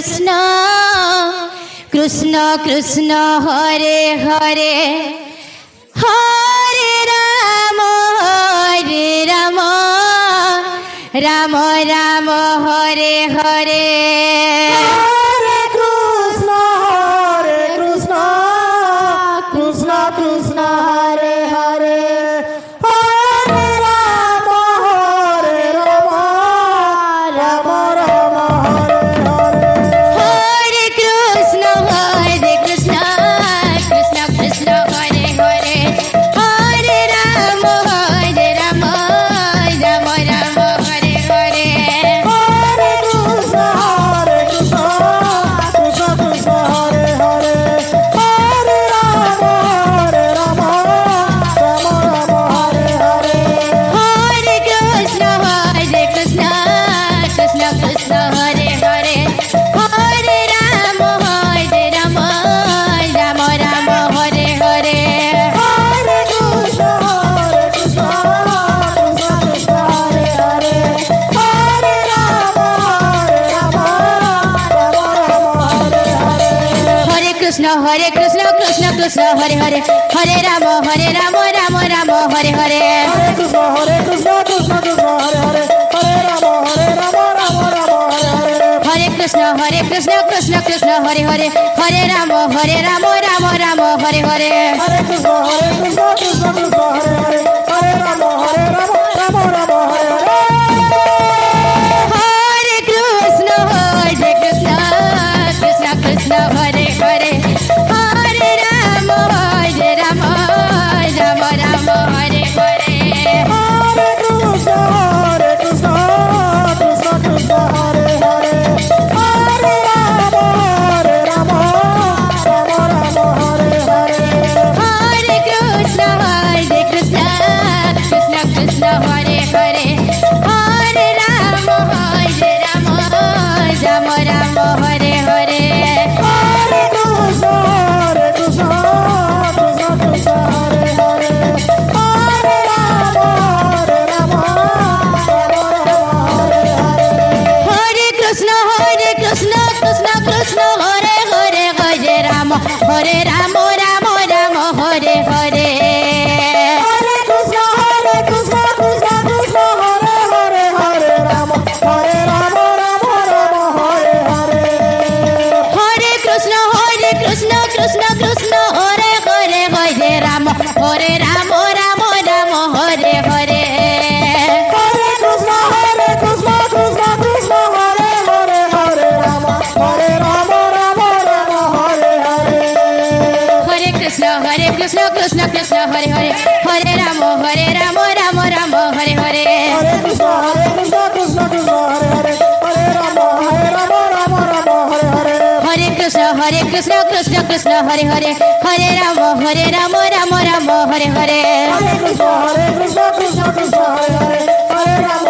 Krishna Krishna Krishna Hare Hare Hare Ram Ram Ram Hare Hare Hare Krishna Krishna Krishna Hare Hare Hare Ram Ram Ram Hare Hare Hare Krishna Krishna Krishna Krishna Hare Hare Hare Ram Ram Ram Ram Hare Hare Hare Krishna Krishna Krishna Hare Hare Hare Ram Ram Ram Hare Hare Hare Krishna Krishna Krishna Krishna Hare Hare Hare Ram Ram Ram Ram Hare Hare Hare Krishna Krishna Krishna Hare Hare Hare Ram Ram Hare Hare Hare Krishna Krishna Krishna Hare Hare Hare Ram Ram Ram Hare Hare Hare Krishna Krishna Krishna Hare Hare Hare Ram Ram Ram Hare Hare Hare Krishna Krishna Krishna Hare Hare Hare Ram Ram Ram Hare Hare Hare Krishna Krishna Krishna Hare Hare Hare Ram Ram Ram Hare Hare Hare Krishna Krishna Krishna Krishna Hare Hare Hare Ram Ram Ram Ram Hare Hare Hare Krishna Krishna Krishna Krishna Hare Hare Hare Ram Ram Ram Hare Hare Hare Krishna Krishna Krishna Krishna Hare Hare Hare Ram Ram Ram Ram Hare Hare Hare Krishna Krishna Krishna Krishna Hare Hare Hare Ram Ram Hare Hare Hare Krishna Krishna Krishna Hare Hare Hare Ram Ram Ram Hare Hare Hare Krishna Krishna Krishna Hare Hare Hare Ram Ram Ram Hare Hare Hare Krishna Krishna Krishna Hare Hare Hare Ram Ram Ram Hare Hare Hare Krishna Krishna Krishna Hare Hare Hare Ram Ram Ram Hare Hare Hare Krishna Krishna Krishna Hare Hare Hare Ram Ram Ram Hare Hare Hare Krishna Krishna Krishna Hare Hare Hare Ram Ram Hare Hare Hare Krishna Krishna Krishna Hare Hare Hare Ram Ram Ram Hare Hare Hare Krishna Krishna Krishna Hare Hare Hare Ram